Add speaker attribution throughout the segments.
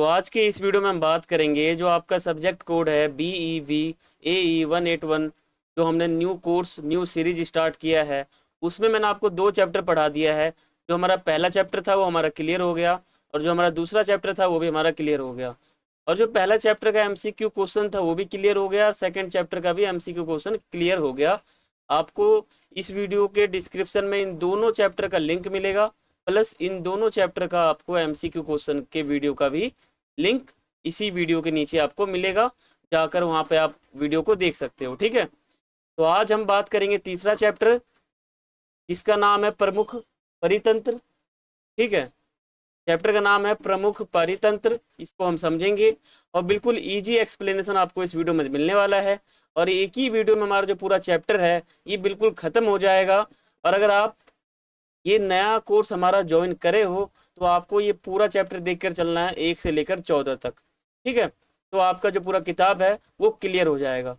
Speaker 1: तो आज के इस वीडियो में हम बात करेंगे जो आपका सब्जेक्ट कोड है BEV AE181, जो हमने new course new series start किया है। उसमें मैंने आपको 2 चैप्टर पढ़ा दिया है। जो हमारा पहला चैप्टर था वो हमारा क्लियर हो गया, और जो हमारा दूसरा चैप्टर था वो भी हमारा क्लियर हो गया। और जो पहला चैप्टर का MCQ क्वेश्चन था वो भी क्लियर हो गया, सेकेंड चैप्टर का भी MCQ क्वेश्चन क्लियर हो गया। आपको इस वीडियो के डिस्क्रिप्शन में इन दोनों चैप्टर का लिंक मिलेगा, प्लस इन दोनों चैप्टर का आपको MCQ क्वेश्चन के वीडियो का भी लिंक इसी वीडियो के नीचे आपको मिलेगा। जाकर वहां पे आप वीडियो को देख सकते हो। ठीक है, तो आज हम बात करेंगे तीसरा चैप्टर, जिसका नाम है प्रमुख परितंत्र। ठीक है, चैप्टर का नाम है प्रमुख परितंत्र। इसको हम समझेंगे और बिल्कुल इजी एक्सप्लेनेशन आपको इस वीडियो में मिलने वाला है। और एक ही वीडियो में हमारा जो पूरा चैप्टर है ये बिल्कुल खत्म हो जाएगा। और अगर आप ये नया कोर्स हमारा ज्वाइन करे हो तो आपको ये पूरा चैप्टर देखकर चलना है 1 से लेकर 14 तक। ठीक है, तो आपका जो पूरा किताब है वो क्लियर हो जाएगा।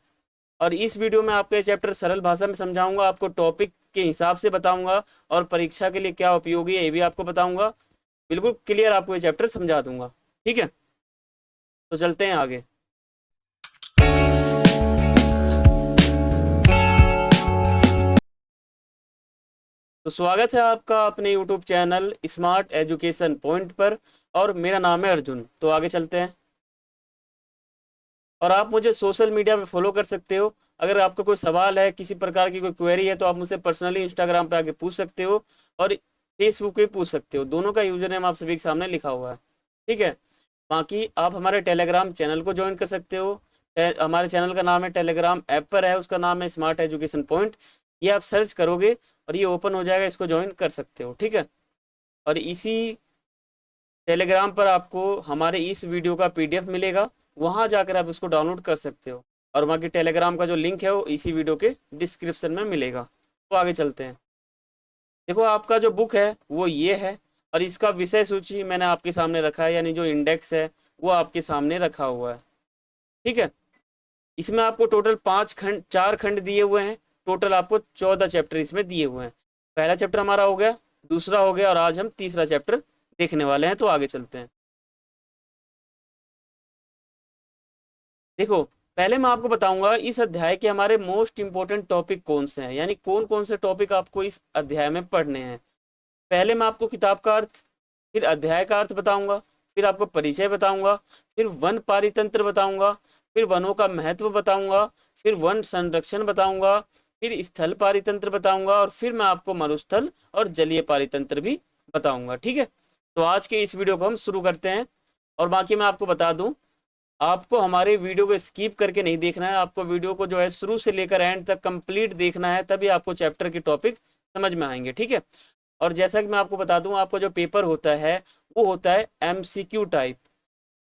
Speaker 1: और इस वीडियो में आपका ये चैप्टर सरल भाषा में समझाऊंगा, आपको टॉपिक के हिसाब से बताऊंगा, और परीक्षा के लिए क्या उपयोगी है ये भी आपको बताऊंगा। बिल्कुल क्लियर आपको ये चैप्टर समझा दूंगा। ठीक है, तो चलते हैं आगे। तो स्वागत है आपका अपने YouTube channel smart education point पर, और मेरा नाम है अर्जुन। तो आगे चलते हैं। और आप मुझे सोशल मीडिया पे फॉलो कर सकते हो। अगर आपका कोई सवाल है, किसी प्रकार की कोई क्वेरी है, तो आप मुझसे पर्सनली इंस्टाग्राम पे आके पूछ सकते हो, और फेसबुक पे पूछ सकते हो। दोनों का यूजर नेम आप सभी के सामने लिखा हुआ है। ठीक है, बाकी आप हमारे टेलीग्राम चैनल को ज्वाइन कर सकते हो। हमारे चैनल का नाम है, टेलीग्राम ऐप पर है, उसका नाम है स्मार्ट एजुकेशन पॉइंट। ये आप सर्च करोगे और ये ओपन हो जाएगा, इसको ज्वाइन कर सकते हो। ठीक है, और इसी टेलीग्राम पर आपको हमारे इस वीडियो का PDF मिलेगा, वहां जाकर आप इसको डाउनलोड कर सकते हो। और बाकी टेलीग्राम का जो लिंक है वो इसी वीडियो के डिस्क्रिप्शन में मिलेगा। तो आगे चलते हैं। देखो, आपका जो बुक है वो ये है, और इसका विषय सूची मैंने आपके सामने रखा है, यानी जो इंडेक्स है वो आपके सामने रखा हुआ है। ठीक है, इसमें आपको टोटल 4 खंड दिए हुए हैं। टोटल आपको 14 चैप्टर इसमें दिए हुए हैं। पहला चैप्टर हमारा हो गया, दूसरा हो गया, और आज हम तीसरा चैप्टर देखने वाले हैं। तो आगे चलते हैं। देखो, पहले मैं आपको बताऊंगा इस अध्याय के हमारे मोस्ट इंपोर्टेंट टॉपिक कौन से हैं, यानी कौन कौन से टॉपिक आपको इस अध्याय में पढ़ने हैं। पहले मैं आपको किताब का अर्थ, फिर अध्याय का अर्थ बताऊंगा, फिर आपको परिचय बताऊंगा, फिर वन पारितंत्र बताऊंगा, फिर वनों का महत्व बताऊंगा, फिर वन संरक्षण बताऊंगा, फिर स्थल पारितंत्र बताऊंगा, और फिर मैं आपको मरुस्थल और जलीय पारितंत्र भी बताऊंगा। ठीक है, तो आज के इस वीडियो को हम शुरू करते हैं। और बाकी मैं आपको बता दूं, आपको हमारे वीडियो को स्किप करके नहीं देखना है, आपको वीडियो को जो है शुरू से लेकर एंड तक कंप्लीट देखना है, तभी आपको चैप्टर के टॉपिक समझ में आएंगे। ठीक है, और जैसा कि मैं आपको बता दूं, आपका जो पेपर होता है वो होता है MCQ टाइप।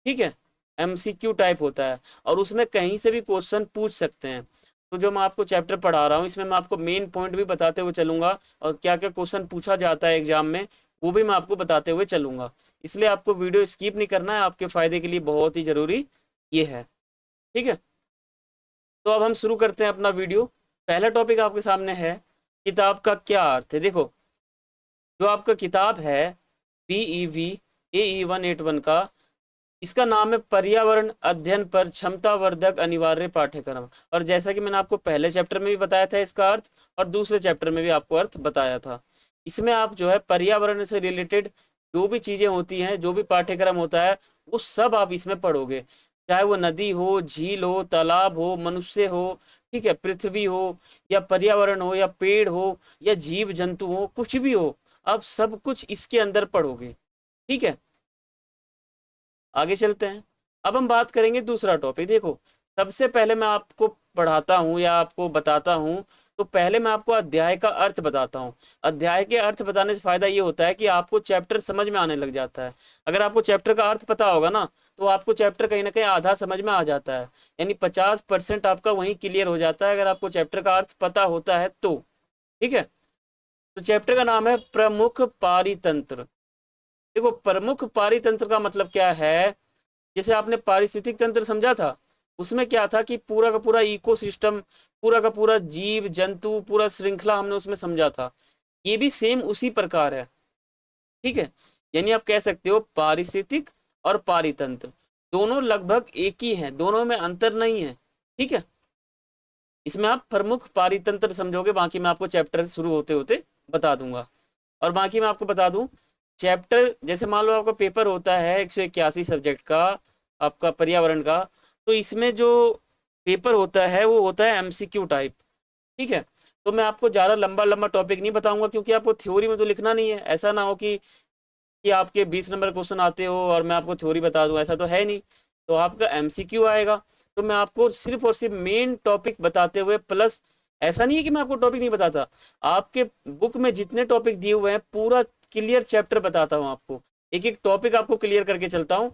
Speaker 1: ठीक है, MCQ टाइप होता है, और उसमें कहीं से भी क्वेश्चन पूछ सकते हैं। तो जो मैं आपको चैप्टर पढ़ा रहा हूँ इसमें मैं आपको मेन पॉइंट भी बताते हुए चलूंगा, और क्या क्या क्वेश्चन पूछा जाता है एग्जाम में वो भी मैं आपको बताते हुए चलूंगा। इसलिए आपको वीडियो स्किप नहीं करना है, आपके फायदे के लिए बहुत ही जरूरी ये है। ठीक है, तो अब हम शुरू करते हैं अपना वीडियो। पहला टॉपिक आपके सामने है, किताब का क्या अर्थ है। देखो, जो आपका किताब है BEV AE181 का, इसका नाम है पर्यावरण अध्ययन पर क्षमतावर्धक अनिवार्य पाठ्यक्रम। और जैसा कि मैंने आपको पहले चैप्टर में भी बताया था इसका अर्थ, और दूसरे चैप्टर में भी आपको अर्थ बताया था। इसमें आप जो है पर्यावरण से रिलेटेड जो भी चीजें होती हैं, जो भी पाठ्यक्रम होता है, वो सब आप इसमें पढ़ोगे। चाहे वो नदी हो, झील हो, तालाब हो, मनुष्य हो, ठीक है, पृथ्वी हो, या पर्यावरण हो, या पेड़ हो, या जीव जंतु हो, कुछ भी हो, आप सब कुछ इसके अंदर पढ़ोगे। ठीक है, आगे चलते हैं। अब हम बात करेंगे दूसरा टॉपिक। देखो, सबसे पहले मैं आपको पढ़ाता हूँ या आपको बताता हूँ, तो पहले मैं आपको अध्याय का अर्थ बताता हूँ। अध्याय के अर्थ बताने से फायदा ये होता है कि आपको चैप्टर समझ में आने लग जाता है। अगर आपको चैप्टर का अर्थ पता होगा ना, तो आपको चैप्टर कहीं ना कहीं आधा समझ में आ जाता है, यानी 50% आपका वहीं क्लियर हो जाता है अगर आपको चैप्टर का अर्थ पता होता है तो। ठीक है, तो चैप्टर का नाम है प्रमुख पारितंत्र। देखो, प्रमुख पारितंत्र का मतलब क्या है, जैसे आपने पारिस्थितिक तंत्र समझा था, उसमें क्या था कि पूरा का पूरा इकोसिस्टम, पूरा का पूरा जीव जंतु, पूरा श्रृंखला हमने उसमें समझा था। ये भी सेम उसी प्रकार है। ठीक है, यानी आप कह सकते हो पारिस्थितिक और पारितंत्र दोनों लगभग एक ही हैं, दोनों में अंतर नहीं है। ठीक है, इसमें आप प्रमुख पारितंत्र समझोगे, बाकी मैं आपको चैप्टर शुरू होते होते बता दूंगा। और बाकी मैं आपको बता दूं, चैप्टर जैसे मान लो आपका पेपर होता है 181 सब्जेक्ट का, आपका पर्यावरण का, तो इसमें जो पेपर होता है वो होता है एमसीक्यू टाइप। ठीक है, तो मैं आपको ज़्यादा लंबा लंबा टॉपिक नहीं बताऊंगा, क्योंकि आपको थ्योरी में तो लिखना नहीं है। ऐसा ना हो कि आपके 20 नंबर क्वेश्चन आते हो और मैं आपको थ्योरी बता दूं, ऐसा तो है नहीं। तो आपका एमसीक्यू आएगा, तो मैं आपको सिर्फ और सिर्फ मेन टॉपिक बताते हुए, प्लस ऐसा नहीं है कि मैं आपको टॉपिक नहीं बताता, आपके बुक में जितने टॉपिक दिए हुए हैं पूरा क्लियर चैप्टर बताता हूँ आपको, एक एक टॉपिक आपको क्लियर करके चलता हूँ।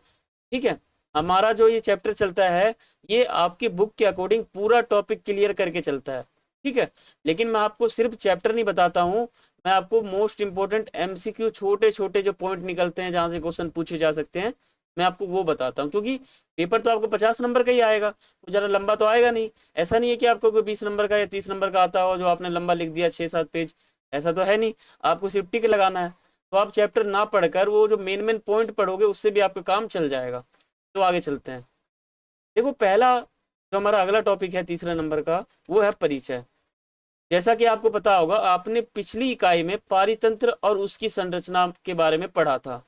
Speaker 1: ठीक है, हमारा जो ये चैप्टर चलता है ये आपकी बुक के अकॉर्डिंग पूरा टॉपिक क्लियर करके चलता है। ठीक है, लेकिन मैं आपको सिर्फ चैप्टर नहीं बताता हूँ, मैं आपको मोस्ट इंपॉर्टेंट एमसीक्यू छोटे छोटे जो पॉइंट निकलते हैं जहाँ से क्वेश्चन पूछे जा सकते हैं, मैं आपको वो बताता हूँ। क्योंकि पेपर तो आपको 50 नंबर का ही आएगा, तो ज़्यादा लंबा तो आएगा नहीं। ऐसा नहीं है कि आपको कोई 20 नंबर का या 30 नंबर का आता हो जो आपने लंबा लिख दिया 6-7 पेज, ऐसा तो है नहीं। आपको सिर्फ टिक लगाना है, तो आप चैप्टर ना पढ़कर वो जो मेन मेन पॉइंट पढ़ोगे उससे भी आपका काम चल जाएगा। तो आगे चलते हैं। देखो, पहला जो हमारा अगला टॉपिक है तीसरे नंबर का, वो है परिचय। जैसा कि आपको पता होगा, आपने पिछली इकाई में पारितंत्र और उसकी संरचना के बारे में पढ़ा था।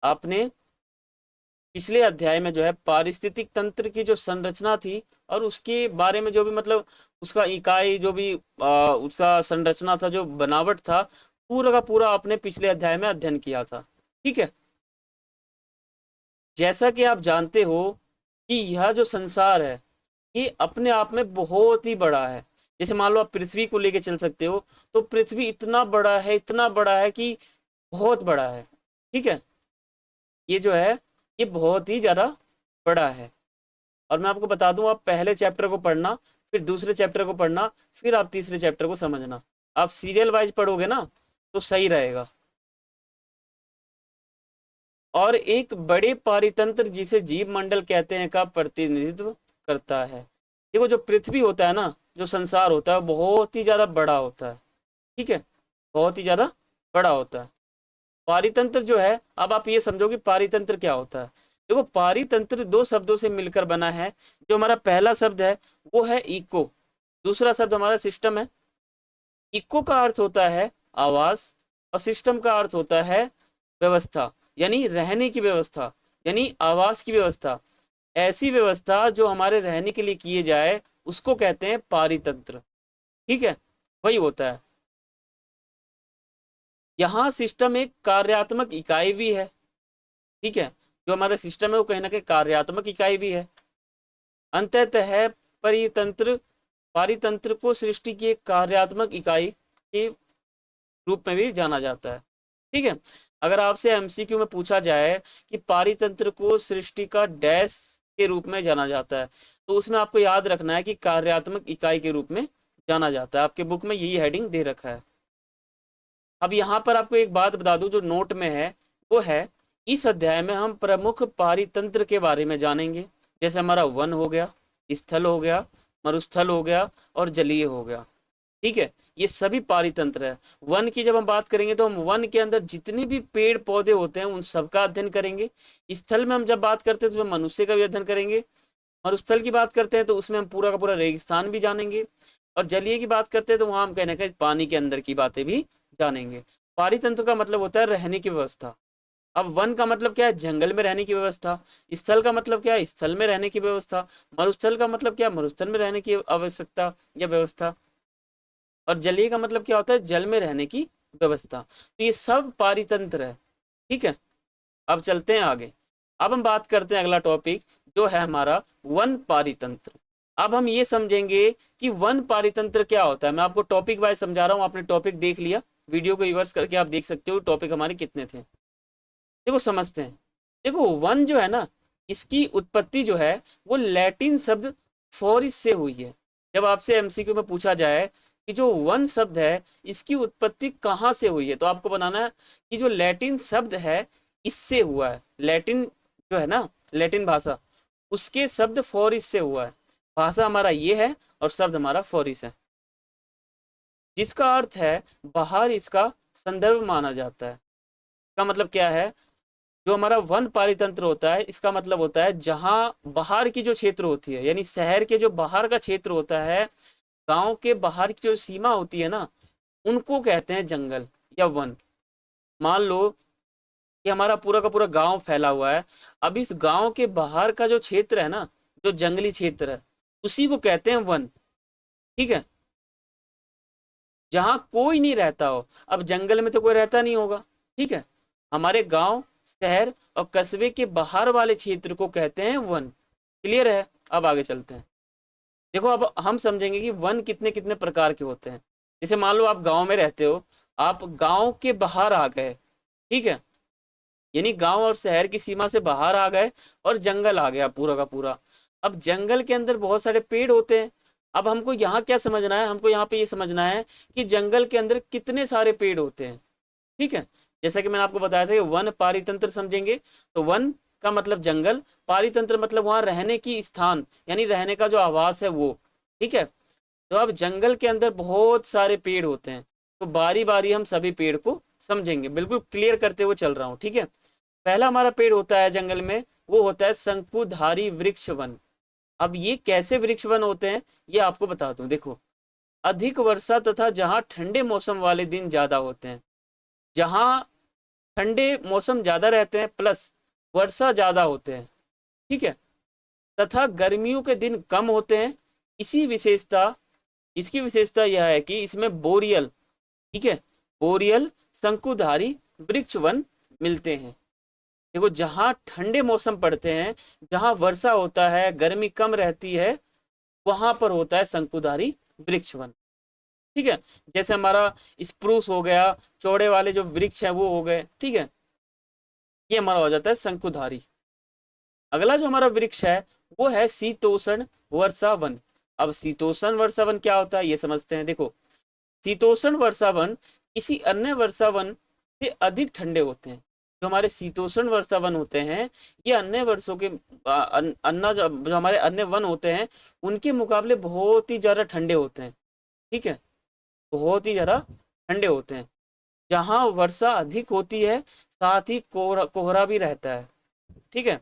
Speaker 1: आपने पिछले अध्याय में जो है पारिस्थितिक तंत्र की जो संरचना थी और उसके बारे में जो भी मतलब उसका इकाई जो भी उसका संरचना था, जो बनावट था, पूरा का पूरा आपने पिछले अध्याय में अध्ययन किया था। ठीक है, जैसा कि आप जानते हो कि यह जो संसार है ये अपने आप में बहुत ही बड़ा है। जैसे मान लो आप पृथ्वी को लेके चल सकते हो, तो पृथ्वी इतना बड़ा है, इतना बड़ा है कि बहुत बड़ा है। ठीक है, ये जो है ये बहुत ही ज़्यादा बड़ा है। और मैं आपको बता दूं, आप पहले चैप्टर को पढ़ना, फिर दूसरे चैप्टर को पढ़ना, फिर आप तीसरे चैप्टर को समझना। आप सीरियल वाइज पढ़ोगे ना तो सही रहेगा। और एक बड़े पारितंत्र जिसे जीव मंडल कहते हैं का प्रतिनिधित्व करता है। देखो, जो पृथ्वी होता है ना, जो संसार होता है, बहुत ही ज़्यादा बड़ा होता है। ठीक है, बहुत ही ज़्यादा बड़ा होता है। पारितंत्र जो है, अब आप ये समझो कि पारितंत्र क्या होता है। देखो, पारितंत्र दो शब्दों से मिलकर बना है। जो हमारा पहला शब्द है वो है इको, दूसरा शब्द हमारा सिस्टम है। इको का अर्थ होता है आवास, और सिस्टम का अर्थ होता है व्यवस्था, यानी रहने की व्यवस्था, यानी आवास की व्यवस्था। ऐसी व्यवस्था जो हमारे रहने के लिए किए जाए उसको कहते हैं पारितंत्र। ठीक है, वही होता है। यहाँ सिस्टम एक कार्यात्मक इकाई भी है। ठीक है, जो हमारा सिस्टम है वो कहीं ना कहीं कार्यात्मक इकाई भी है। अंततः परितंत्र पारितंत्र को सृष्टि की एक कार्यात्मक इकाई के रूप में भी जाना जाता है। ठीक है, अगर आपसे एमसीक्यू में पूछा जाए कि पारितंत्र को सृष्टि का डैश के रूप में जाना जाता है, तो उसमें आपको याद रखना है कि कार्यात्मक इकाई के रूप में जाना जाता है। आपके बुक में यही हेडिंग दे रखा है। अब यहाँ पर आपको एक बात बता दूं जो नोट में है, वो है इस अध्याय में हम प्रमुख पारितंत्र के बारे में जानेंगे। जैसे हमारा वन हो गया, स्थल हो गया, मरुस्थल हो गया और जलीय हो गया। ठीक है, ये सभी पारितंत्र है। वन की जब हम बात करेंगे तो हम वन के अंदर जितने भी पेड़ पौधे होते हैं उन सबका अध्ययन करेंगे। स्थल में हम जब बात करते हैं तो उसमें मनुष्य का भी अध्ययन करेंगे। मरुस्थल की बात करते हैं तो उसमें हम पूरा का पूरा रेगिस्तान भी जानेंगे। और जलीय की बात करते हैं तो वहाँ हम कहने का पानी के अंदर की बातें भी जानेंगे। पारितंत्र का मतलब होता है रहने की व्यवस्था। अब वन का मतलब क्या है? जंगल में रहने की व्यवस्था। स्थल का मतलब क्या है? स्थल में रहने की व्यवस्था। मरुस्थल का मतलब क्या? मरुस्थल में रहने की आवश्यकता या व्यवस्था। और जलीय का मतलब क्या होता है? जल में रहने की व्यवस्था। तो ये सब पारितंत्र है। ठीक है, अब चलते हैं आगे। अब हम बात करते हैं अगला टॉपिक जो है हमारा वन पारितंत्र। अब हम ये समझेंगे कि वन पारितंत्र क्या होता है। मैं आपको टॉपिक वाइज समझा रहा हूँ, आपने टॉपिक देख लिया, वीडियो को रिवर्स करके आप देख सकते हो टॉपिक हमारे कितने थे। देखो, समझते हैं। देखो, वन जो है ना, इसकी उत्पत्ति जो है वो लैटिन शब्द फोरिस से हुई है। जब आपसे एमसीक्यू में पूछा जाए कि जो वन शब्द है इसकी उत्पत्ति कहाँ से हुई है, तो आपको बनाना है कि जो लैटिन शब्द है इससे हुआ है। लैटिन जो है ना, लैटिन भाषा, उसके शब्द फोरिस से हुआ है। भाषा हमारा ये है और शब्द हमारा फोरिस है, जिसका अर्थ है बाहर, इसका संदर्भ माना जाता है। इसका मतलब क्या है? जो हमारा वन पारितंत्र होता है, इसका मतलब होता है जहां बाहर की जो क्षेत्र होती है, यानी शहर के जो बाहर का क्षेत्र होता है, गांव के बाहर की जो सीमा होती है ना, उनको कहते हैं जंगल या वन। मान लो कि हमारा पूरा का पूरा गांव फैला हुआ है, अब इस गांव के बाहर का जो क्षेत्र है ना, जो जंगली क्षेत्र है, उसी को कहते हैं वन। ठीक है, जहां कोई नहीं रहता हो। अब जंगल में तो कोई रहता नहीं होगा। ठीक है, हमारे गांव, शहर और कस्बे के बाहर वाले क्षेत्र को कहते हैं वन। क्लियर है? अब आगे चलते हैं। देखो, अब हम समझेंगे कि वन कितने कितने प्रकार के होते हैं। जैसे मान लो आप गांव में रहते हो, आप गांव के बाहर आ गए। ठीक है, यानी गांव और शहर की सीमा से बाहर आ गए और जंगल आ गया पूरा का पूरा। अब जंगल के अंदर बहुत सारे पेड़ होते हैं। अब हमको यहाँ क्या समझना है, हमको यहाँ पे ये समझना है कि जंगल के अंदर कितने सारे पेड़ होते हैं। ठीक है, जैसा कि मैंने आपको बताया था कि वन पारितंत्र समझेंगे तो वन का मतलब जंगल, पारितंत्र मतलब वहां रहने की स्थान, यानी रहने का जो आवास है वो। ठीक है, तो अब जंगल के अंदर बहुत सारे पेड़ होते हैं, तो बारी बारी हम सभी पेड़ को समझेंगे, बिल्कुल क्लियर करते हुए चल रहा हूँ। ठीक है, पहला हमारा पेड़ होता है जंगल में, वो होता है शंकुधारी वृक्ष वन। अब ये कैसे वृक्ष वन होते हैं ये आपको बता दूं। देखो, अधिक वर्षा तथा जहाँ ठंडे मौसम वाले दिन ज्यादा होते हैं, जहाँ ठंडे मौसम ज्यादा रहते हैं प्लस वर्षा ज्यादा होते हैं। ठीक है, तथा गर्मियों के दिन कम होते हैं। इसी विशेषता इसकी विशेषता यह है कि इसमें बोरियल, ठीक है, बोरियल शंकुधारी वृक्ष वन मिलते हैं। देखो, जहाँ ठंडे मौसम पड़ते हैं, जहाँ वर्षा होता है, गर्मी कम रहती है, वहां पर होता है शंकुधारी वृक्ष वन। ठीक है, जैसे हमारा स्प्रूस हो गया, चौड़े वाले जो वृक्ष है वो हो गए। ठीक है, ये हमारा हो जाता है शंकुधारी। अगला जो हमारा वृक्ष है वो है शीतोष्ण वर्षा वन। अब शीतोष्ण वर्षा वन क्या होता है ये समझते हैं। देखो, शीतोष्ण वर्षा वन किसी अन्य वर्षा वन से अधिक ठंडे होते हैं। जो हमारे शीतोष्ण वर्षा वन होते हैं, ये अन्य वर्षों के अन्य जो हमारे अन्य वन होते हैं उनके मुकाबले बहुत ही ज़्यादा ठंडे होते हैं। ठीक है, बहुत ही ज़्यादा ठंडे होते हैं। जहाँ वर्षा अधिक होती है, साथ ही कोहरा कोहरा भी रहता है। ठीक है,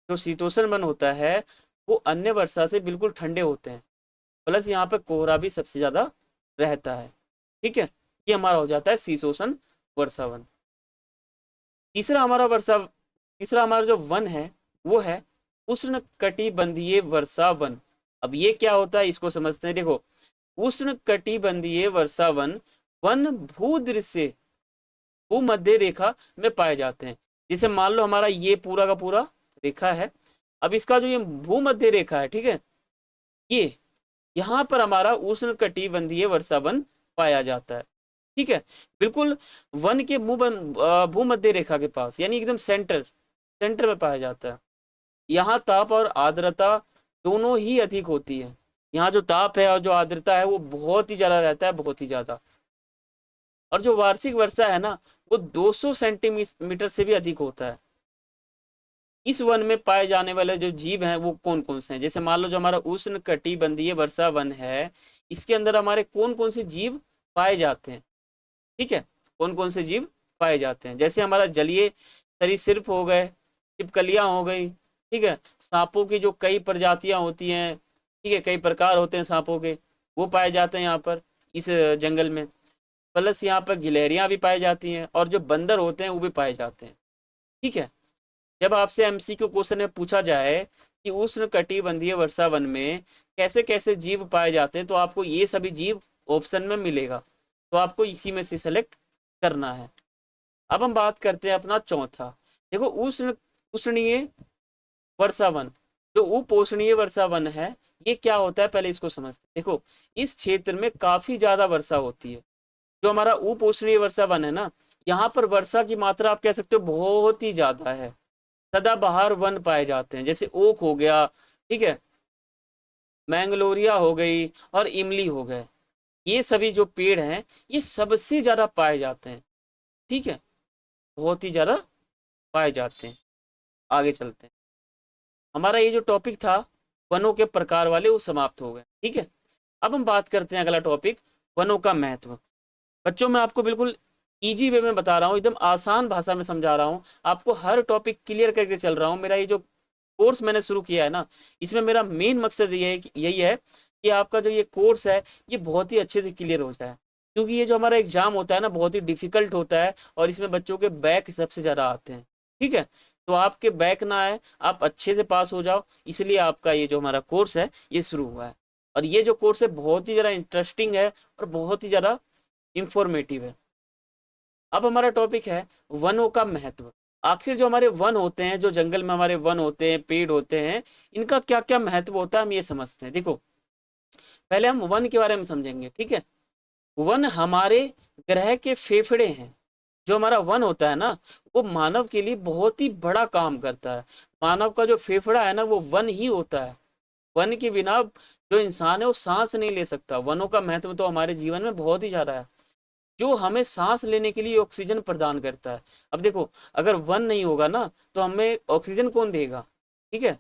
Speaker 1: जो शीतोष्ण वन होता है वो अन्य वर्षा से बिल्कुल ठंडे होते हैं, प्लस यहाँ पे कोहरा भी सबसे ज़्यादा रहता है। ठीक है, ये हमारा हो जाता है शीतोष्ण वर्षा वन। तीसरा हमारा जो वन है वो है उष्ण कटिबंधीय वर्षा वन। अब ये क्या होता है इसको समझते हैं। देखो, उष्ण कटिबंधीय वर्षा वन वन भूदृश्य भूमध्य रेखा में पाए जाते हैं। जैसे मान लो हमारा ये पूरा का पूरा रेखा है, अब इसका जो ये भूमध्य रेखा है, ठीक है, ये यहाँ पर हमारा उष्ण कटिबंधीय वर्षा वन पाया जाता है। ठीक है, बिल्कुल वन के भूमध्य रेखा के पास, यानी एकदम सेंटर सेंटर में पाया जाता है। यहाँ ताप और आर्द्रता दोनों ही अधिक होती है। यहाँ जो ताप है और जो आर्द्रता है वो बहुत ही ज़्यादा रहता है, बहुत ही ज़्यादा। और जो वार्षिक वर्षा है ना, वो 200 सेंटीमीटर से भी अधिक होता है। इस वन में पाए जाने वाले जो जीव हैं वो कौन कौन से हैं। जैसे मान लो जो हमारा उष्ण कटिबंधीय वर्षा वन है, इसके अंदर हमारे कौन कौन से जीव पाए जाते हैं। ठीक है, कौन कौन से जीव पाए जाते हैं, जैसे हमारा जलीय सरीसृप हो गए, छिपकलियाँ हो गई। ठीक है, सांपों की जो कई प्रजातियां होती हैं, ठीक है, कई प्रकार होते हैं सांपों के, वो पाए जाते हैं यहाँ पर इस जंगल में। प्लस यहाँ पर गिलहरियाँ भी पाई जाती हैं और जो बंदर होते हैं वो भी पाए जाते हैं। ठीक है, जब आपसे एमसीक्यू क्वेश्चन में पूछा जाए कि उष्ण कटिबंधीय वर्षा वन में कैसे कैसे जीव पाए जाते हैं, तो आपको ये सभी जीव ऑप्शन में मिलेगा, तो आपको इसी में से सेलेक्ट करना है। अब हम बात करते हैं अपना चौथा। देखो, उष्णीय वर्षा वन, जो उपोष्णीय वर्षा वन है, ये क्या होता है पहले इसको समझते हैं। देखो, इस क्षेत्र में काफी ज्यादा वर्षा होती है। जो हमारा उपोष्णीय वर्षा वन है ना, यहाँ पर वर्षा की मात्रा आप कह सकते हो बहुत ही ज्यादा है। सदाबहार वन पाए जाते हैं, जैसे ओक हो गया, ठीक है, मैंगलोरिया हो गई और इमली हो गए। ये सभी जो पेड़ हैं ये सबसे ज्यादा पाए जाते हैं। ठीक है, बहुत ही ज्यादा पाए जाते हैं। आगे चलते हैं। हमारा ये जो टॉपिक था वनों के प्रकार वाले, वो समाप्त हो गए। ठीक है, अब हम बात करते हैं अगला टॉपिक, वनों का महत्व। बच्चों, मैं आपको बिल्कुल इजी वे में बता रहा हूँ, एकदम आसान भाषा में समझा रहा हूँ आपको, हर टॉपिक क्लियर करके चल रहा हूँ। मेरा ये जो कोर्स मैंने शुरू किया है ना, इसमें मेरा मेन मकसद ये है कि यही है कि आपका जो ये कोर्स है ये बहुत ही अच्छे से क्लियर हो जाए, क्योंकि ये जो हमारा एग्जाम होता है ना बहुत ही डिफिकल्ट होता है, और इसमें बच्चों के बैक सबसे ज़्यादा आते हैं। ठीक है, तो आपके बैक ना आए, आप अच्छे से पास हो जाओ, इसलिए आपका ये जो हमारा कोर्स है ये शुरू हुआ है। और ये जो कोर्स है बहुत ही ज़्यादा इंटरेस्टिंग है और बहुत ही ज़्यादा इंफॉर्मेटिव है। अब हमारा टॉपिक है वनों का महत्व। आखिर जो हमारे वन होते हैं, जो जंगल में हमारे वन होते हैं, पेड़ होते हैं, इनका क्या क्या महत्व होता है हम ये समझते हैं। देखो, पहले हम वन के बारे में समझेंगे। ठीक है, वन हमारे ग्रह के फेफड़े हैं। जो हमारा वन होता है ना, वो मानव के लिए बहुत ही बड़ा काम करता है। मानव का जो फेफड़ा है ना वो वन ही होता है। वन के बिना जो इंसान है वो सांस नहीं ले सकता। वनों का महत्व तो हमारे जीवन में बहुत ही ज्यादा है, जो हमें सांस लेने के लिए ऑक्सीजन प्रदान करता है। अब देखो, अगर वन नहीं होगा ना तो हमें ऑक्सीजन कौन देगा। ठीक है,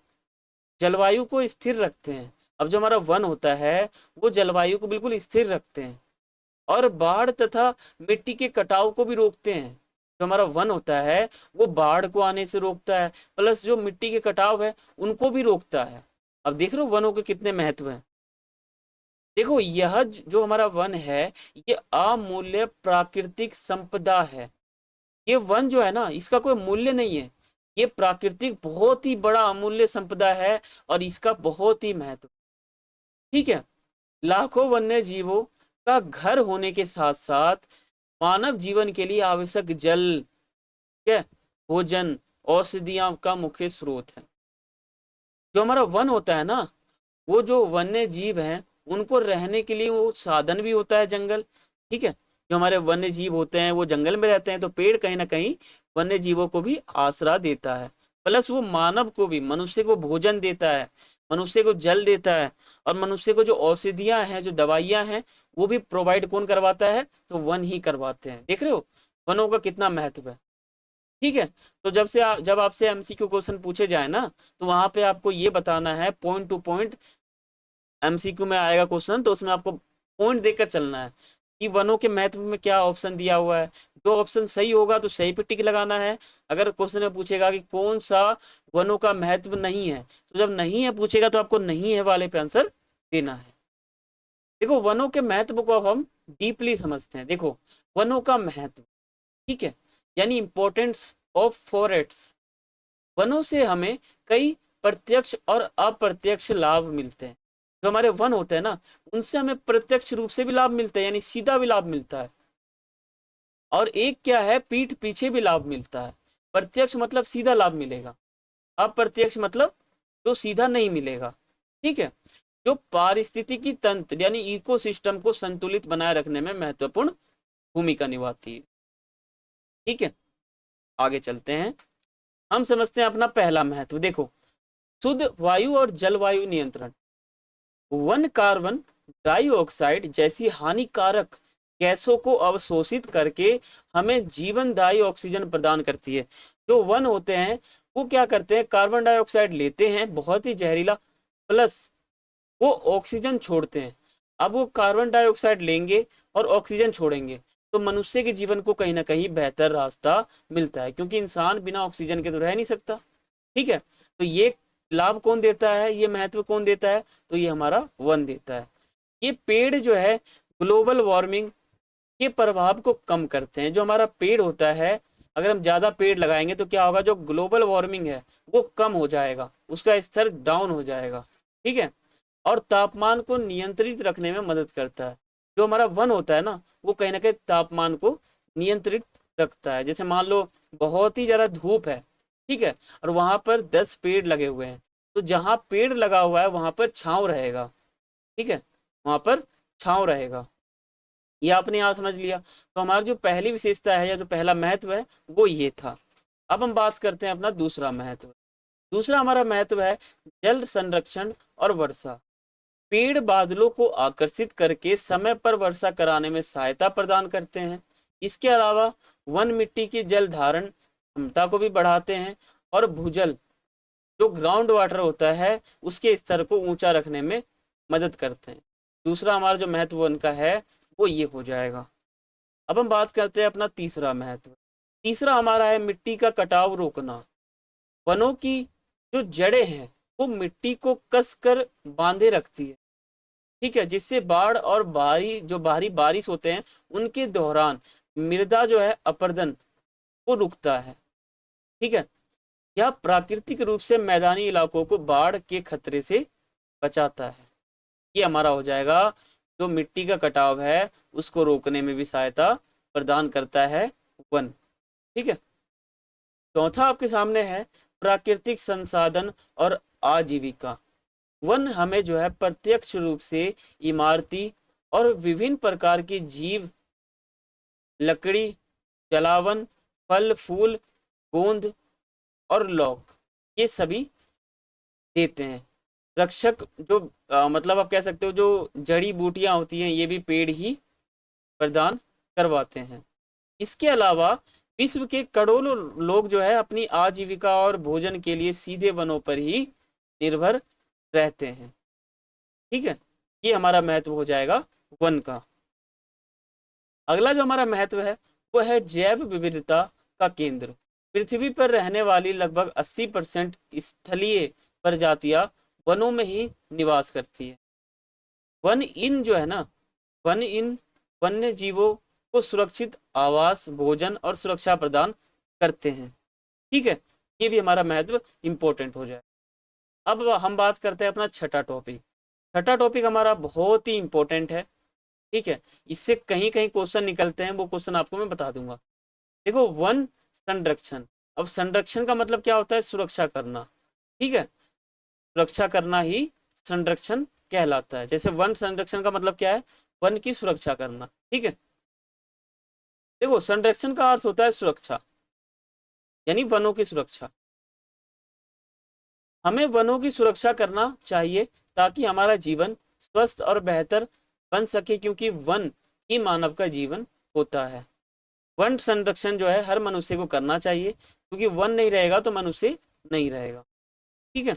Speaker 1: जलवायु को स्थिर रखते हैं। अब जो हमारा वन होता है वो जलवायु को बिल्कुल स्थिर रखते हैं, और बाढ़ तथा मिट्टी के कटाव को भी रोकते हैं। जो हमारा वन होता है वो बाढ़ को आने से रोकता है, प्लस जो मिट्टी के कटाव है उनको भी रोकता है। अब देख रहे हो वनों के कितने महत्व हैं। देखो, यह जो हमारा वन है ये अमूल्य प्राकृतिक संपदा है। ये वन जो है ना इसका कोई मूल्य नहीं है, ये प्राकृतिक बहुत ही बड़ा अमूल्य संपदा है, और इसका बहुत ही महत्व। ठीक है, लाखों वन्य जीवों का घर होने के साथ साथ मानव जीवन के लिए आवश्यक जल, ठीक है, भोजन, औषधियां का मुख्य स्रोत है। जो हमारा वन होता है ना, वो जो वन्य जीव हैं उनको रहने के लिए वो साधन भी होता है जंगल। ठीक है, जो हमारे वन्य जीव होते हैं वो जंगल में रहते हैं, तो पेड़ कहीं ना कहीं वन्य जीवों को भी आसरा देता है, प्लस वो मानव को भी, मनुष्य को भोजन देता है, मनुष्य को जल देता है, और मनुष्य को जो औषधियां हैं, जो दवाइयां हैं, वो भी प्रोवाइड कौन करवाता है, तो वन ही करवाते हैं। देख रहे हो वनों का कितना महत्व है। ठीक है, तो जब आपसे एमसीक्यू क्वेश्चन पूछे जाए ना, तो वहां पे आपको ये बताना है पॉइंट टू पॉइंट। एमसीक्यू में आएगा क्वेश्चन तो उसमें आपको पॉइंट देकर चलना है कि वनों के महत्व में क्या ऑप्शन दिया हुआ है। जो ऑप्शन सही होगा तो सही पे टिक लगाना है। अगर क्वेश्चन में पूछेगा कि कौन सा वनों का महत्व नहीं है, तो जब नहीं है पूछेगा तो आपको नहीं है वाले पे आंसर देना है। देखो, वनों के महत्व को अब हम डीपली समझते हैं। देखो, वनों का महत्व, ठीक है, यानी इंपॉर्टेंस ऑफ फॉरेस्ट्स। वनों से हमें कई प्रत्यक्ष और अप्रत्यक्ष लाभ मिलते हैं। जो हमारे वन होते हैं ना उनसे हमें प्रत्यक्ष रूप से भी लाभ मिलता है, यानी सीधा भी लाभ मिलता है, और एक क्या है, पीठ पीछे भी लाभ मिलता है। प्रत्यक्ष मतलब सीधा लाभ मिलेगा, अप्रत्यक्ष मतलब जो सीधा नहीं मिलेगा। ठीक है, जो पारिस्थितिकी तंत्र यानी इकोसिस्टम को संतुलित बनाए रखने में महत्वपूर्ण भूमिका निभाती है। ठीक है, आगे चलते हैं, हम समझते हैं अपना पहला महत्व। देखो, शुद्ध वायु और जलवायु नियंत्रण। वन कार्बन डाइऑक्साइड जैसी हानिकारक गैसों को अवशोषित करके हमें जीवनदायी ऑक्सीजन प्रदान करती है। जो वन होते हैं वो क्या करते हैं, कार्बन डाइऑक्साइड लेते हैं बहुत ही जहरीला, प्लस वो ऑक्सीजन छोड़ते हैं। अब वो कार्बन डाइऑक्साइड लेंगे और ऑक्सीजन छोड़ेंगे, तो मनुष्य के जीवन को कहीं ना कहीं बेहतर रास्ता मिलता है, क्योंकि इंसान बिना ऑक्सीजन के तो रह नहीं सकता। ठीक है, तो ये लाभ कौन देता है, ये महत्व कौन देता है, तो ये हमारा वन देता है। ये पेड़ जो है ग्लोबल वार्मिंग के प्रभाव को कम करते हैं। जो हमारा पेड़ होता है, अगर हम ज़्यादा पेड़ लगाएंगे तो क्या होगा, जो ग्लोबल वार्मिंग है वो कम हो जाएगा, उसका स्तर डाउन हो जाएगा। ठीक है, और तापमान को नियंत्रित रखने में मदद करता है। जो हमारा वन होता है ना वो कहीं ना कहीं तापमान को नियंत्रित रखता है। जैसे मान लो बहुत ही ज़्यादा धूप है, ठीक है, और वहाँ पर 10 पेड़ लगे हुए हैं, तो जहाँ पेड़ लगा हुआ है वहाँ पर छाँव रहेगा। ठीक है, वहाँ पर छाँव रहेगा। ये आपने यहाँ समझ लिया। तो हमारी जो पहली विशेषता है या जो पहला महत्व है वो ये था। अब हम बात करते हैं अपना दूसरा महत्व। दूसरा हमारा महत्व है जल संरक्षण और वर्षा। पेड़ बादलों को आकर्षित करके समय पर वर्षा कराने में सहायता प्रदान करते हैं। इसके अलावा वन मिट्टी की जल धारण क्षमता को भी बढ़ाते हैं, और भूजल जो ग्राउंड वाटर होता है उसके स्तर को ऊंचा रखने में मदद करते हैं। दूसरा हमारा जो महत्व उनका है वो ये हो जाएगा। अब हम बात करते हैं अपना तीसरा महत्व। तीसरा हमारा है मिट्टी का कटाव रोकना। वनों की जो जड़ें हैं वो मिट्टी को कसकर बांधे रखती है, ठीक है, जिससे बाढ़ और भारी बारिश होते हैं उनके दौरान मृदा जो है अपरदन को रुकता है, ठीक है। यह प्राकृतिक रूप से मैदानी इलाकों को बाढ़ के खतरे से बचाता है। ये हमारा हो जाएगा, जो मिट्टी का कटाव है उसको रोकने में भी सहायता प्रदान करता है वन, ठीक है। चौथा आपके सामने है प्राकृतिक संसाधन और आजीविका। वन हमें जो है प्रत्यक्ष रूप से इमारती और विभिन्न प्रकार की जीव, लकड़ी, जलावन, फल फूल, गोंद और लौक, ये सभी देते हैं। रक्षक जो मतलब आप कह सकते हो जो जड़ी बूटियां होती हैं ये भी पेड़ ही प्रदान करवाते हैं। इसके अलावा विश्व के करोड़ों लोग जो है अपनी आजीविका और भोजन के लिए सीधे वनों पर ही निर्भर रहते हैं, ठीक है। ये हमारा महत्व हो जाएगा वन का। अगला जो हमारा महत्व है वो है जैव विविधता का केंद्र। पृथ्वी पर रहने वाली लगभग 80% स्थलीय प्रजातियां वनों में ही निवास करती है। वन इन जो है ना, वन इन वन्य जीवों को सुरक्षित आवास, भोजन और सुरक्षा प्रदान करते हैं, ठीक है। ये भी हमारा महत्व इंपॉर्टेंट हो जाए। अब हम बात करते हैं अपना छठा टॉपिक। छठा टॉपिक हमारा बहुत ही इंपॉर्टेंट है, ठीक है। इससे कहीं कहीं क्वेश्चन निकलते हैं, वो क्वेश्चन आपको मैं बता दूंगा। देखो, वन संरक्षण। अब संरक्षण का मतलब क्या होता है? सुरक्षा करना, ठीक है। सुरक्षा करना ही संरक्षण कहलाता है। जैसे वन संरक्षण का मतलब क्या है? वन की सुरक्षा करना, ठीक है। देखो, संरक्षण का अर्थ होता है सुरक्षा, यानी वनों की सुरक्षा। हमें वनों की सुरक्षा करना चाहिए ताकि हमारा जीवन स्वस्थ और बेहतर बन सके, क्योंकि वन ही मानव का जीवन होता है। वन संरक्षण जो है हर मनुष्य को करना चाहिए, क्योंकि वन नहीं रहेगा तो मनुष्य नहीं रहेगा, ठीक है।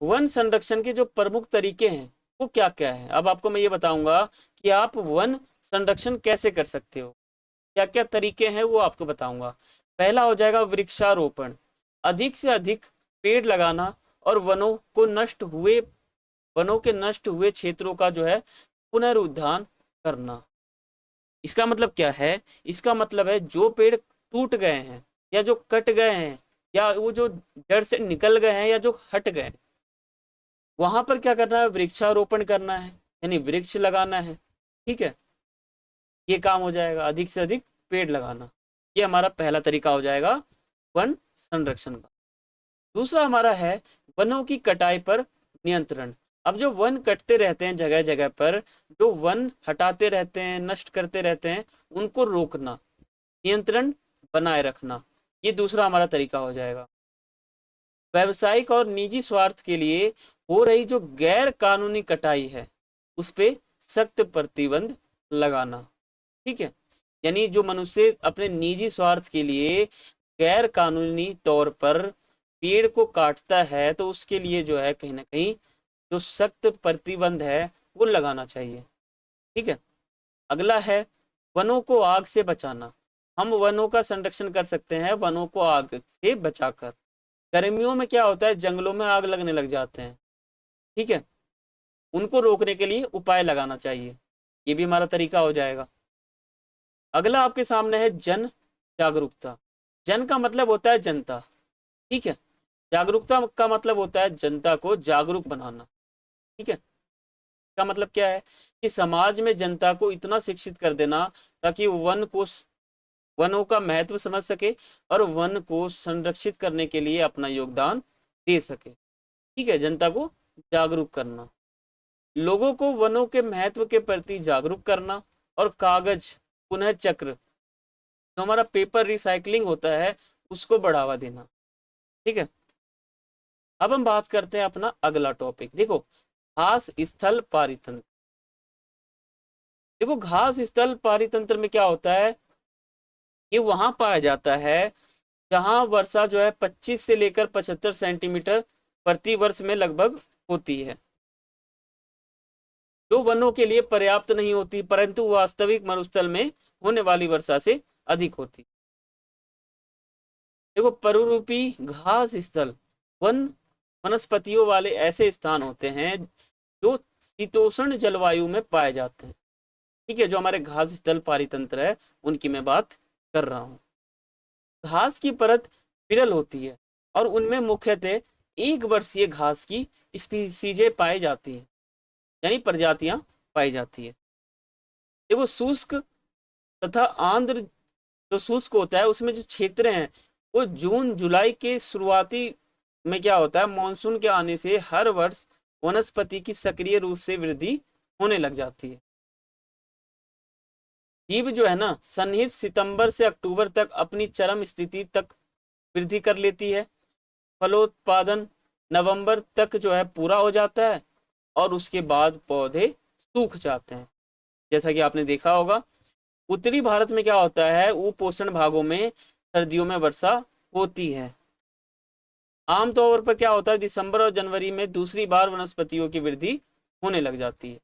Speaker 1: वन संरक्षण के जो प्रमुख तरीके हैं वो क्या क्या है, अब आपको मैं ये बताऊंगा कि आप वन संरक्षण कैसे कर सकते हो, क्या क्या तरीके हैं वो आपको बताऊंगा। पहला हो जाएगा वृक्षारोपण। अधिक से अधिक पेड़ लगाना और वनों के नष्ट हुए क्षेत्रों का जो है पुनरुद्धार करना। इसका मतलब क्या है? इसका मतलब है जो पेड़ टूट गए हैं या जो कट गए हैं या वो जो जड़ से निकल गए हैं या जो हट गए, वहां पर क्या करना है? वृक्षारोपण करना है, यानी वृक्ष लगाना है, ठीक है। ये काम हो जाएगा, अधिक से अधिक पेड़ लगाना। ये हमारा पहला तरीका हो जाएगा वन संरक्षण का। दूसरा हमारा है वनों की कटाई पर नियंत्रण। अब जो वन कटते रहते हैं जगह जगह पर, जो वन हटाते रहते हैं, नष्ट करते रहते हैं, उनको रोकना, नियंत्रण बनाए रखना, ये दूसरा हमारा तरीका हो जाएगा। व्यावसायिक और निजी स्वार्थ के लिए हो रही जो गैर कानूनी कटाई है उस पे सख्त प्रतिबंध लगाना, ठीक है। यानी जो मनुष्य अपने निजी स्वार्थ के लिए गैर कानूनी तौर पर पेड़ को काटता है तो उसके लिए जो है कहीं ना कहीं जो सख्त प्रतिबंध है वो लगाना चाहिए, ठीक है। अगला है वनों को आग से बचाना। हम वनों का संरक्षण कर सकते हैं वनों को आग से बचाकर। गर्मियों में क्या होता है? जंगलों में आग लगने लग जाते हैं, ठीक है। उनको रोकने के लिए उपाय लगाना चाहिए, ये भी हमारा तरीका हो जाएगा। अगला आपके सामने है जन जागरूकता। जन का मतलब होता है जनता, ठीक है। जागरूकता का मतलब होता है जनता को जागरूक बनाना, ठीक है। का मतलब क्या है? कि समाज में जनता को इतना शिक्षित कर देना ताकि वनों का महत्व समझ सके और वन को संरक्षित करने के लिए अपना योगदान दे सके, ठीक है। जनता को जागरूक करना, लोगों को वनों के महत्व के प्रति जागरूक करना और कागज पुनः चक्र, जो हमारा पेपर रिसाइकलिंग होता है, उसको बढ़ावा देना, ठीक है। अब हम बात करते हैं अपना अगला टॉपिक। देखो, घास स्थल पारितंत्र। देखो, घास स्थल पारितंत्र में क्या होता है? ये वहां पाया जाता है जहां वर्षा जो है 25 से लेकर 75 सेंटीमीटर प्रति वर्ष में लगभग होती है। जो वनों के लिए पर्याप्त नहीं होती, परंतु वास्तविक मरुस्थल में होने वाली वर्षा से अधिक होती। देखो, बहुरूपी घास स्थल वन वनस्पतियों वाले ऐसे स्थान होते हैं जो शीतोष्ण जलवायु में पाए जाते हैं। ठीक है, जो हमारे घास स्थल पारितंत्र है उनकी मैं बात कर रहा हूँ। घास की परत विरल होती है और उनमें मुख्यतः एक वर्षीय घास की स्पीसीजें पाई जाती हैं, यानी प्रजातियां पाई जाती है। देखो, शुष्क तथा आंध्र जो शुष्क होता है उसमें जो क्षेत्र हैं वो जून जुलाई के शुरुआती में क्या होता है, मानसून के आने से हर वर्ष वनस्पति की सक्रिय रूप से वृद्धि होने लग जाती है। जीव जो है ना, सन्निहित सितंबर से अक्टूबर तक अपनी चरम स्थिति तक वृद्धि कर लेती है। फलोत्पादन नवंबर तक जो है पूरा हो जाता है और उसके बाद पौधे सूख जाते हैं। जैसा कि आपने देखा होगा, उत्तरी भारत में क्या होता है, उपोष्ण भागों में सर्दियों में वर्षा होती है। आमतौर पर क्या होता है, दिसंबर और जनवरी में दूसरी बार वनस्पतियों की वृद्धि होने लग जाती है।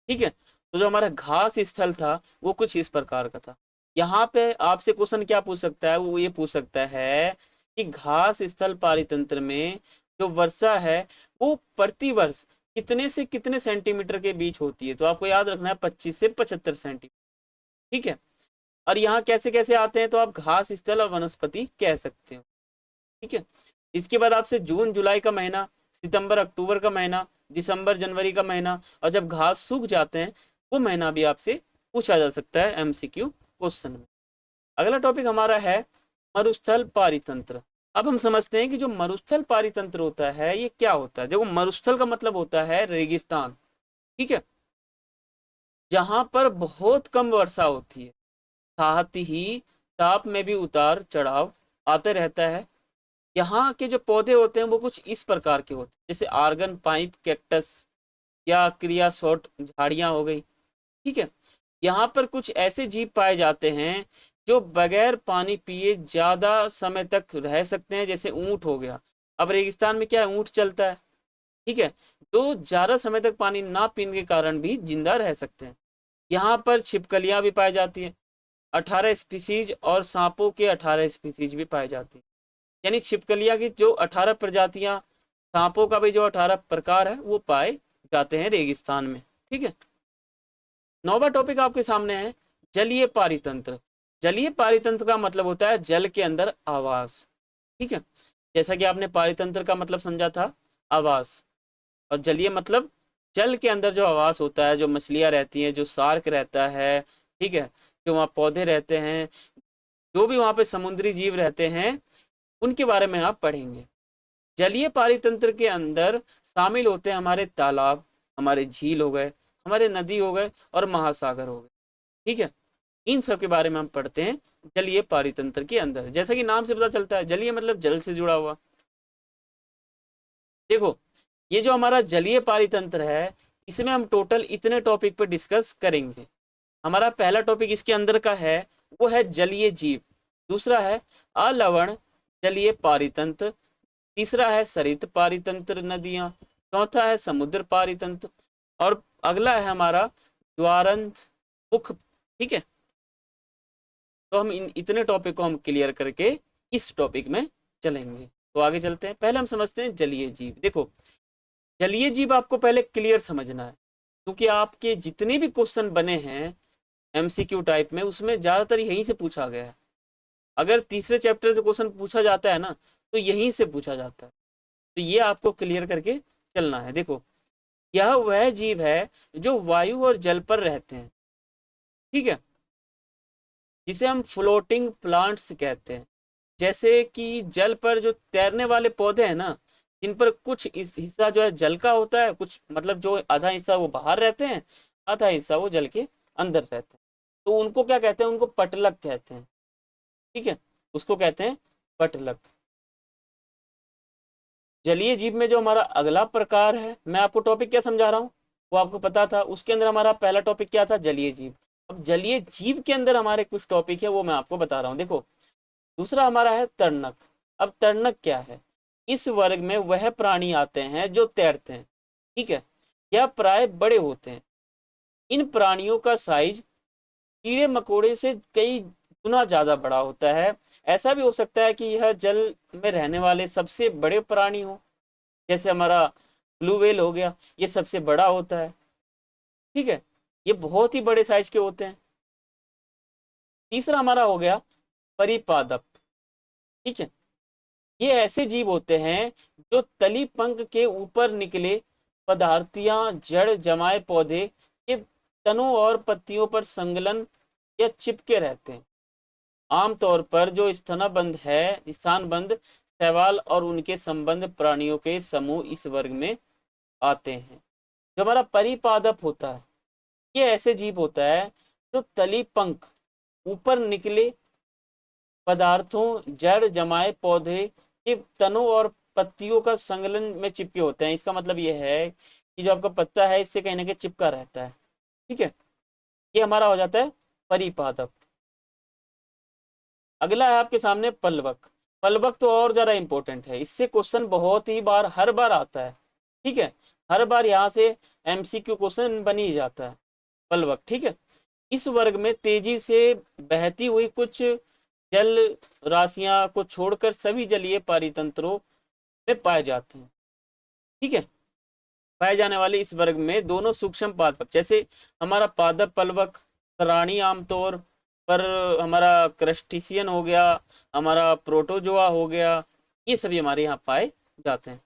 Speaker 1: ठीक है, तो जो हमारा घास स्थल था वो कुछ इस प्रकार का था। यहाँ पे आपसे क्वेश्चन क्या पूछ सकता है, वो ये पूछ सकता है कि घास स्थल पारितंत्र में जो वर्षा है वो प्रतिवर्ष कितने से कितने सेंटीमीटर के बीच होती है। तो आपको याद रखना है 25 से 75 सेंटीमीटर। ठीक है, और यहाँ कैसे कैसे आते हैं, तो आप घास स्थल और वनस्पति कह सकते हो। ठीक है, इसके बाद आपसे जून जुलाई का महीना, सितंबर अक्टूबर का महीना, दिसंबर जनवरी का महीना और जब घास सूख जाते हैं वो महीना भी आपसे पूछा जा सकता है एमसीक्यू क्वेश्चन में। अगला टॉपिक हमारा है मरुस्थल पारितंत्र। अब हम समझते हैं कि जो मरुस्थल पारितंत्र होता है ये क्या होता है। देखो, मरुस्थल का मतलब होता है रेगिस्तान। ठीक है, जहां पर बहुत कम वर्षा होती है, साथ ही ताप में भी उतार चढ़ाव आते रहता है। यहाँ के जो पौधे होते हैं वो कुछ इस प्रकार के होते हैं, जैसे आर्गन पाइप कैक्टस या क्रियासोट झाड़ियाँ हो गई। ठीक है, यहाँ पर कुछ ऐसे जीव पाए जाते हैं जो बगैर पानी पिए ज़्यादा समय तक रह सकते हैं, जैसे ऊँट हो गया। अब रेगिस्तान में क्या है, ऊँट चलता है। ठीक है, तो ज़्यादा समय तक पानी ना पीने के कारण भी जिंदा रह सकते हैं। यहाँ पर छिपकलियाँ भी पाई जाती हैं, 18 स्पीसीज, और सांपों के 18 स्पीसीज भी पाई जाती हैं। यानी छिपकलियाँ की जो 18 प्रजातियाँ, सांपों का भी जो 18 प्रकार है वो पाए जाते हैं रेगिस्तान में। ठीक है, नौवां टॉपिक आपके सामने है जलीय पारितंत्र। जलीय पारितंत्र का मतलब होता है जल के अंदर आवास। ठीक है, जैसा कि आपने पारितंत्र का मतलब समझा था आवास, और जलीय मतलब जल के अंदर जो आवास होता है, जो मछलियाँ रहती हैं, जो शार्क रहता है। ठीक है, जो वहाँ पौधे रहते हैं, जो भी वहाँ पे समुद्री जीव रहते हैं उनके बारे में आप पढ़ेंगे। जलीय पारितंत्र के अंदर शामिल होते हैं हमारे तालाब, हमारे झील हो गए, हमारे नदी हो गए और महासागर हो गए। ठीक है, इन सब के बारे में हम पढ़ते हैं जलीय पारितंत्र के अंदर। जैसा कि नाम से पता चलता है, जलीय मतलब जल से जुड़ा हुआ। देखो, ये जो हमारा जलीय पारितंत्र है इसमें हम टोटल इतने टॉपिक पर डिस्कस करेंगे। हमारा पहला टॉपिक इसके अंदर का है वो है जलीय जीव, दूसरा है अलवण जलीय पारितंत्र, तीसरा है सरित पारितंत्र नदियां, चौथा है समुद्र पारितंत्र, और अगला है हमारा ज्वारंत मुख। ठीक है, तो हम इन इतने टॉपिक को हम क्लियर करके इस टॉपिक में चलेंगे। तो आगे चलते हैं। पहले हम समझते हैं जलीय जीव। देखो, जलीय जीव आपको पहले क्लियर समझना है, क्योंकि आपके जितने भी क्वेश्चन बने हैं एमसीक्यू टाइप में उसमें ज़्यादातर यहीं से पूछा गया है। अगर तीसरे चैप्टर से क्वेश्चन पूछा जाता है ना तो यहीं से पूछा जाता है, तो ये आपको क्लियर करके चलना है। देखो, यह वह जीव है जो वायु और जल पर रहते हैं। ठीक है, जिसे हम फ्लोटिंग प्लांट्स कहते हैं। जैसे कि जल पर जो तैरने वाले पौधे हैं ना, इन पर कुछ इस हिस्सा जो है जल का होता है, कुछ मतलब जो आधा हिस्सा वो बाहर रहते हैं, आधा हिस्सा वो जल के अंदर रहते हैं। तो उनको क्या कहते हैं, उनको पटलक कहते हैं। ठीक है, उसको कहते हैं पटलक। जलीय जीव में जो हमारा अगला प्रकार है, मैं आपको टॉपिक क्या समझा रहा हूँ वो आपको पता था। उसके अंदर हमारा पहला टॉपिक क्या था, जलीय जीव। अब जलीय जीव के अंदर हमारे कुछ टॉपिक है वो मैं आपको बता रहा हूँ। देखो, दूसरा हमारा है तरणक। अब तरणक क्या है, इस वर्ग में वह प्राणी आते हैं जो तैरते हैं। ठीक है, यह प्राय बड़े होते हैं। इन प्राणियों का साइज कीड़े मकोड़े से कई गुना ज्यादा बड़ा होता है। ऐसा भी हो सकता है कि यह जल में रहने वाले सबसे बड़े प्राणी हो, जैसे हमारा ब्लू व्हेल हो गया, ये सबसे बड़ा होता है। ठीक है, ये बहुत ही बड़े साइज के होते हैं। तीसरा हमारा हो गया परिपादप। ठीक है, ये ऐसे जीव होते हैं जो तली पंख के ऊपर निकले पदार्थियां जड़ जमाए पौधे के तनों और पत्तियों पर संलग्न या चिपके रहते हैं। आमतौर पर जो स्तनबंध है, स्थानबंध शैवाल और उनके संबंध प्राणियों के समूह इस वर्ग में आते हैं। जो हमारा परिपादप होता है, ये ऐसे जीव होता है जो तली पंख ऊपर निकले पदार्थों जड़ जमाए पौधे के तनों और पत्तियों का संलग्न में चिपके होते हैं। इसका मतलब यह है कि जो आपका पत्ता है इससे कहीं ना कहीं चिपका रहता है। ठीक है, ये हमारा हो जाता है परिपादप। अगला है आपके सामने पल्वक। पल्वक तो और ज्यादा इंपॉर्टेंट है, इससे क्वेश्चन बहुत ही बार हर बार आता है। ठीक है, हर बार यहाँ से एमसीक्यू क्वेश्चन बन ही जाता है पल्वक। ठीक है, इस वर्ग में तेजी से बहती हुई कुछ जल राशियां को छोड़कर सभी जलीय पारितंत्रों में पाए जाते हैं। ठीक है, पाए जाने वाले इस वर्ग में दोनों सूक्ष्म पादप, जैसे हमारा पादप पल्वक प्राणी आमतौर पर हमारा क्रस्टेशियन हो गया, हमारा प्रोटोजोआ हो गया, ये सभी हमारे यहाँ पाए जाते हैं।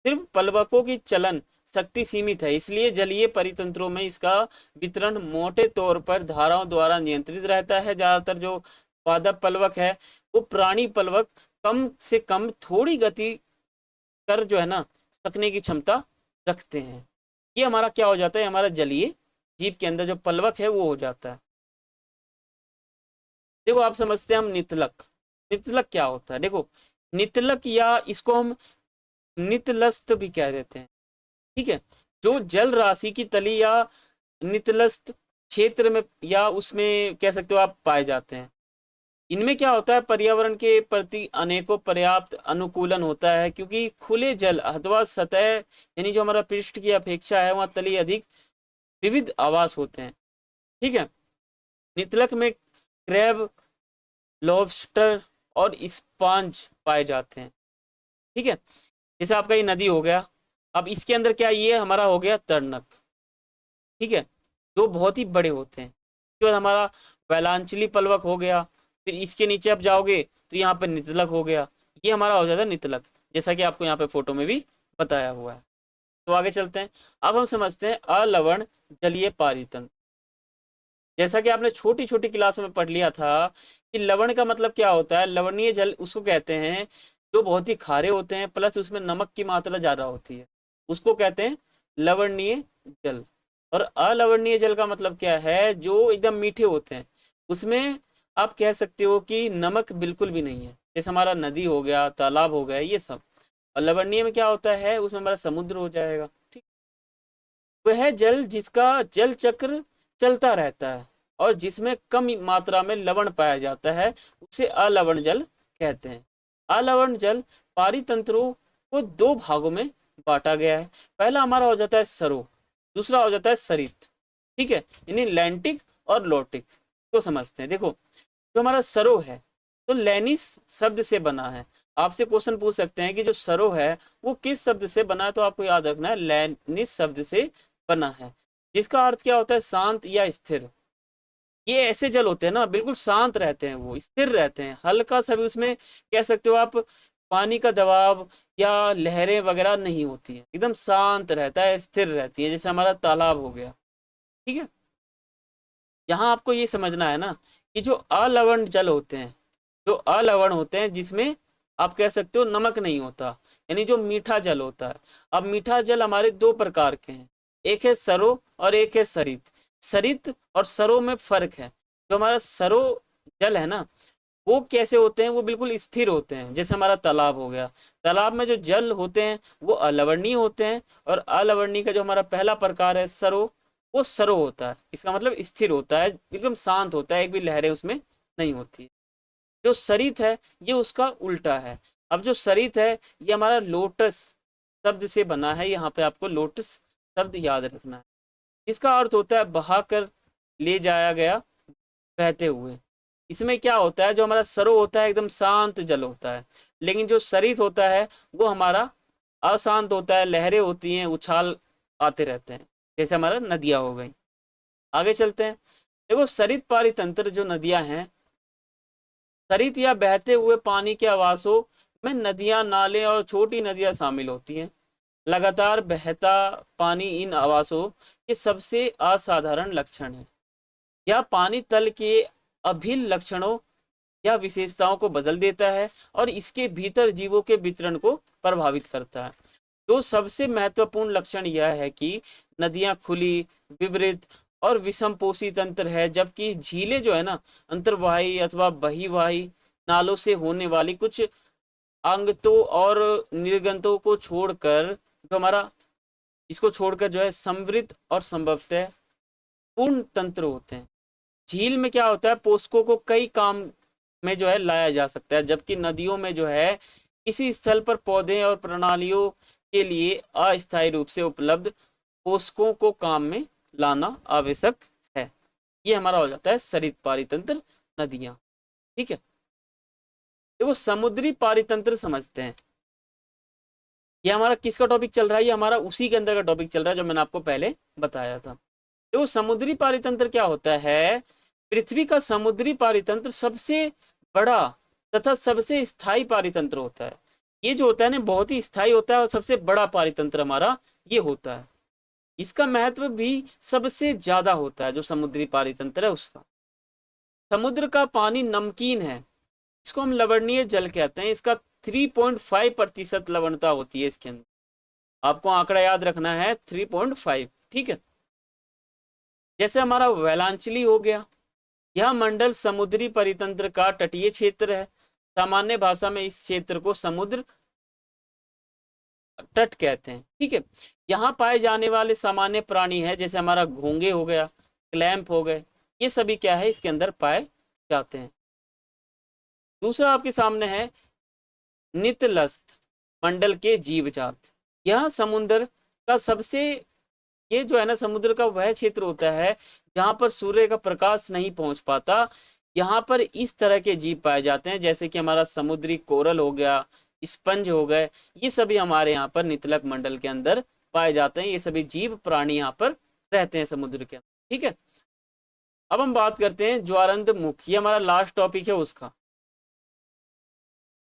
Speaker 1: सिर्फ पल्वकों की चलन शक्ति सीमित है, इसलिए जलीय परितंत्रों में इसका वितरण मोटे तौर पर धाराओं द्वारा नियंत्रित रहता है। ज्यादातर जो पादप पल्वक है वो प्राणी पल्वक कम से कम थोड़ी गति कर जो है ना सकने की क्षमता रखते हैं। ये हमारा क्या हो जाता है, हमारा जलीय जीव के अंदर जो पल्वक है वो हो जाता है। देखो आप समझते हैं हम नितलक। नितलक क्या होता है, देखो नितलक या इसको हम नितलस्त भी कह देते हैं। ठीक है, जो जल राशि की तली या नितलस्त क्षेत्र में या उसमें कह सकते हो आप पाए जाते हैं। इनमें क्या होता है, पर्यावरण के प्रति अनेकों पर्याप्त अनुकूलन होता है, क्योंकि खुले जल अथवा सतह यानी जो हमारा पृष्ठ की अपेक्षा है वहाँ तली अधिक विविध आवास होते हैं। ठीक है, नितलक में क्रैब, लॉबस्टर और स्पॉन्ज पाए जाते हैं। ठीक है, जैसे आपका ये नदी हो गया, अब इसके अंदर क्या, ये हमारा हो गया तर्णक। ठीक है, जो बहुत ही बड़े होते हैं। उसके बाद हमारा वैलांचली पल्वक हो गया, फिर इसके नीचे आप जाओगे तो यहाँ पे नितलक हो गया, ये हमारा हो जाता है नितलक, जैसा कि आपको यहाँ पे फोटो में भी बताया हुआ है। तो आगे चलते हैं, अब हम समझते हैं अलवण जलीय पारितंत्र। जैसा कि आपने छोटी छोटी क्लासों में पढ़ लिया था कि लवण का मतलब क्या होता है, लवणीय जल उसको कहते हैं जो बहुत ही खारे होते हैं प्लस उसमें नमक की मात्रा ज़्यादा होती है, उसको कहते हैं लवणीय जल। और अलवणीय जल का मतलब क्या है, जो एकदम मीठे होते हैं, उसमें आप कह सकते हो कि नमक बिल्कुल भी नहीं है, जैसे हमारा नदी हो गया, तालाब हो गया, ये सब। और लवणीय में क्या होता है, उसमें हमारा समुद्र हो जाएगा। ठीक, वह जल जिसका जल चक्र चलता रहता है और जिसमें कम मात्रा में लवण पाया जाता है उसे अलवण जल कहते हैं। अलवण जल पारितंत्रों को दो भागों में बांटा गया है। पहला हमारा हो जाता है सरो, दूसरा हो जाता है सरित। ठीक है, यानी लैंटिक और लोटिक को समझते हैं। देखो जो हमारा सरो है तो लैनिस शब्द से बना है। आपसे क्वेश्चन पूछ सकते हैं कि जो सरो है वो किस शब्द से बना है, तो आपको याद रखना है लैनिस शब्द से बना है, जिसका अर्थ क्या होता है, शांत या स्थिर। ये ऐसे जल होते हैं ना, बिल्कुल शांत रहते हैं, वो स्थिर रहते हैं, हल्का सा भी उसमें कह सकते हो आप पानी का दबाव या लहरें वगैरह नहीं होती है, एकदम शांत रहता है, स्थिर रहती है, जैसे हमारा तालाब हो गया। ठीक है, यहाँ आपको ये समझना है ना कि जो अलवण जल होते हैं, जो अलवण होते हैं जिसमें आप कह सकते हो नमक नहीं होता, यानी जो मीठा जल होता है। अब मीठा जल हमारे दो प्रकार के हैं, एक है सरो और एक है सरित। सरित और सरो में फर्क है। जो हमारा सरो जल है ना वो कैसे होते हैं, वो बिल्कुल स्थिर होते हैं, जैसे हमारा तालाब हो गया। तालाब में जो जल होते हैं वो अलवणीय होते हैं, और अलवणीय का जो हमारा पहला प्रकार है सरो, वो सरो होता है, इसका मतलब स्थिर होता है, एकदम शांत होता है, एक भी लहरें उसमें नहीं होती। जो सरित है ये उसका उल्टा है। अब जो सरित है ये हमारा लोटस शब्द से बना है, यहाँ पे आपको लोटस शब्द याद रखना है। इसका अर्थ होता है बहाकर ले जाया गया, बहते हुए। इसमें क्या होता है, जो हमारा सरो होता है एकदम शांत जल होता है, लेकिन जो सरित होता है वो हमारा अशांत होता है, लहरें होती हैं, उछाल आते रहते हैं, जैसे हमारा नदियाँ हो गई। आगे चलते हैं। देखो सरित पारितंत्र जो नदियाँ हैं, सरित या बहते हुए पानी के आवासों में नदियाँ, नाले और छोटी नदियाँ शामिल होती हैं। लगातार बहता पानी इन आवासों के सबसे असाधारण लक्षण है। यह पानी तल के अभिन्न लक्षणों या विशेषताओं को बदल देता है और इसके भीतर जीवों के वितरण को प्रभावित करता है। तो सबसे महत्वपूर्ण लक्षण यह है कि नदियां खुली, विवृत और विषमपोषी तंत्र है, जबकि झीलें जो है ना, अंतर्वाही अथवा बहिर्वाही नालों से होने वाली कुछ आंगतों और निर्गतों को छोड़कर, जो हमारा इसको छोड़कर जो है समृद्ध और संभवतः पूर्ण तंत्र होते हैं। झील में क्या होता है, पोषकों को कई काम में जो है लाया जा सकता है, जबकि नदियों में जो है किसी स्थल पर पौधे और प्रणालियों के लिए अस्थायी रूप से उपलब्ध पोषकों को काम में लाना आवश्यक है। ये हमारा हो जाता है सरित पारितंत्र नदियां। ठीक है, देखो समुद्री पारितंत्र समझते हैं। ये हमारा किसका टॉपिक चल रहा है, ये हमारा उसी के अंदर का टॉपिक चल रहा है जो मैंने आपको पहले बताया था। देखो समुद्री पारितंत्र क्या होता है, पृथ्वी का समुद्री पारितंत्र सबसे बड़ा तथा सबसे स्थायी पारितंत्र होता है। ये जो होता है ना बहुत ही स्थायी होता है और सबसे बड़ा पारितंत्र हमारा ये होता है। इसका महत्व भी सबसे ज्यादा होता है जो समुद्री पारितंत्र है उसका। समुद्र का पानी नमकीन है, इसको हम लवणीय जल कहते हैं। इसका 3.5% लवणता होती है इसके अंदर। आपको आंकड़ा याद रखना है 3.5। ठीक है, जैसे हमारा वेलांचली हो गया, यह मंडल समुद्री परितंत्र का तटीय क्षेत्र है। सामान्य भाषा में इस क्षेत्र को समुद्र तट कहते हैं। ठीक है, यहाँ पाए जाने वाले सामान्य प्राणी है, जैसे हमारा घोंगे हो गया, क्लैंप हो गए, ये सभी क्या है इसके अंदर पाए जाते हैं। दूसरा आपके सामने है नितलस्थ मंडल के जीवजात। यह समुद्र का सबसे, ये जो है ना समुद्र का वह क्षेत्र होता है जहाँ पर सूर्य का प्रकाश नहीं पहुँच पाता। यहाँ पर इस तरह के जीव पाए जाते हैं, जैसे कि हमारा समुद्री कोरल हो गया, स्पंज हो गए, ये सभी हमारे यहाँ पर नितलक मंडल के अंदर पाए जाते हैं। ये सभी जीव प्राणी यहाँ पर रहते हैं समुद्र के अंदर। ठीक है, अब हम बात करते हैं ज्वारंध मुख, ये हमारा लास्ट टॉपिक है उसका।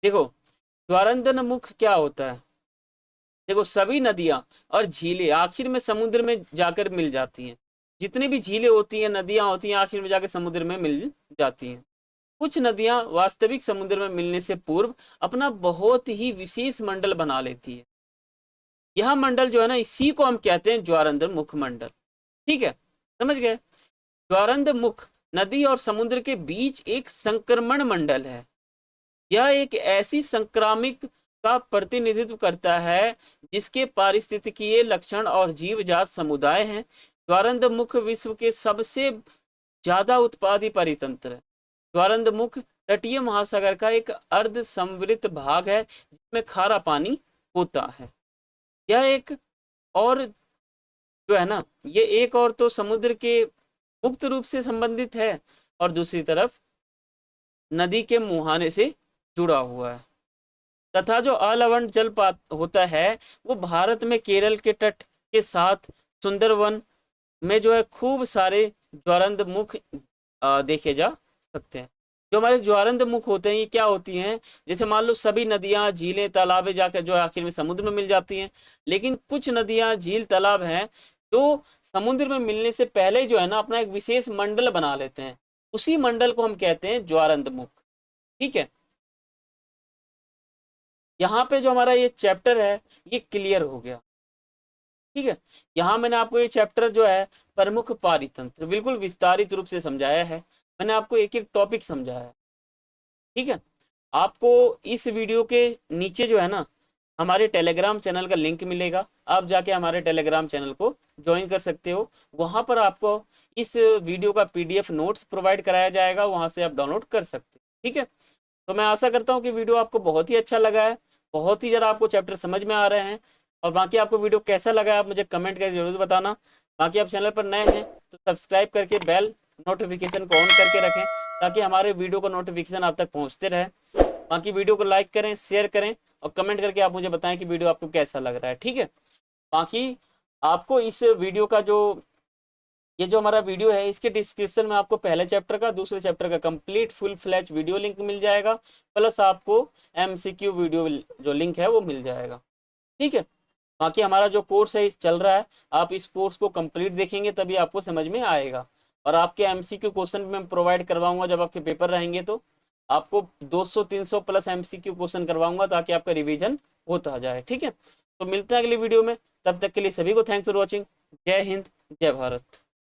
Speaker 1: देखो ज्वारंधन मुख क्या होता है, देखो सभी नदियां और झीलें आखिर में समुद्र में जाकर मिल जाती हैं। जितनी भी झीलें होती हैं, नदियां होती हैं, आखिर में जाकर समुद्र में मिल जाती हैं। कुछ नदियां वास्तविक समुद्र में मिलने से पूर्व अपना बहुत ही विशेष मंडल बना लेती है। यह मंडल जो है ना, इसी को हम कहते हैं ज्वारंध मुख मंडल। ठीक है, समझ गए। ज्वारंध मुख नदी और समुद्र के बीच एक संक्रमण मंडल है। यह एक ऐसी संक्रामिक का प्रतिनिधित्व करता है जिसके पारिस्थितिकीय लक्षण और जीवजात समुदाय हैं। ज्वारंध मुख विश्व के सबसे ज्यादा उत्पादी परितंत्र है। ज्वारंध मुख तटीय महासागर का एक अर्ध समृद्ध भाग है जिसमें खारा पानी होता है। यह एक और जो है ना, ये एक और तो समुद्र के मुक्त रूप से संबंधित है और दूसरी तरफ नदी के मुहाने से जुड़ा हुआ है। तथा जो अलवण जलपात होता है वो भारत में केरल के तट के साथ सुंदरवन में जो है खूब सारे ज्वारंध मुख देखे जा सकते हैं। जो हमारे ज्वारंध मुख होते हैं ये क्या होती हैं, जैसे मान लो सभी नदियां, झीलें, तालाबें जाकर जो आखिर में समुद्र में मिल जाती हैं, लेकिन कुछ नदियां, झील, तालाब हैं जो समुद्र में मिलने से पहले जो है ना अपना एक विशेष मंडल बना लेते हैं। उसी मंडल को हम कहते हैं ज्वारंध मुख। ठीक है, यहाँ पे जो हमारा ये चैप्टर है ये क्लियर हो गया। ठीक है, यहाँ मैंने आपको ये चैप्टर जो है प्रमुख पारितंत्र बिल्कुल विस्तारित रूप से समझाया है। मैंने आपको एक एक टॉपिक समझाया है। ठीक है, आपको इस वीडियो के नीचे जो है ना हमारे टेलीग्राम चैनल का लिंक मिलेगा, आप जाके हमारे टेलीग्राम चैनल को ज्वाइन कर सकते हो। वहाँ पर आपको इस वीडियो का PDF नोट्स प्रोवाइड कराया जाएगा, वहाँ से आप डाउनलोड कर सकते हो। ठीक है, तो मैं आशा करता हूँ कि वीडियो आपको बहुत ही अच्छा लगा है, बहुत ही ज़रा आपको चैप्टर समझ में आ रहे हैं। और बाकी आपको वीडियो कैसा लगा आप मुझे कमेंट करके जरूर बताना। बाकी आप चैनल पर नए हैं तो सब्सक्राइब करके बेल नोटिफिकेशन को ऑन करके रखें, ताकि हमारे वीडियो का नोटिफिकेशन आप तक पहुंचते रहे। बाकी वीडियो को लाइक करें, शेयर करें और कमेंट करके आप मुझे बताएं कि वीडियो आपको कैसा लग रहा है, ठीक है। बाकी आपको इस वीडियो का ये जो हमारा वीडियो है, इसके डिस्क्रिप्शन में आपको पहले चैप्टर का, दूसरे चैप्टर का complete full flash video link मिल जाएगा, प्लस आपको MCQ वीडियो जो लिंक है वो मिल जाएगा, ठीक है। बाकी हमारा जो कोर्स है इस चल रहा है, आप इस कोर्स को कंप्लीट देखेंगे तभी आपको समझ में आएगा। और आपके MCQ क्वेश्चन भी मैं प्रोवाइड करवाऊंगा, जब आपके पेपर रहेंगे तो आपको 200-300 प्लस MCQ क्वेश्चन करवाऊंगा, ताकि आपका रिवीजन होता जाए, ठीक है। तो मिलते हैं अगली वीडियो में, तब तक के लिए सभी को थैंक्स फॉर वॉचिंग। जय हिंद, जय भारत।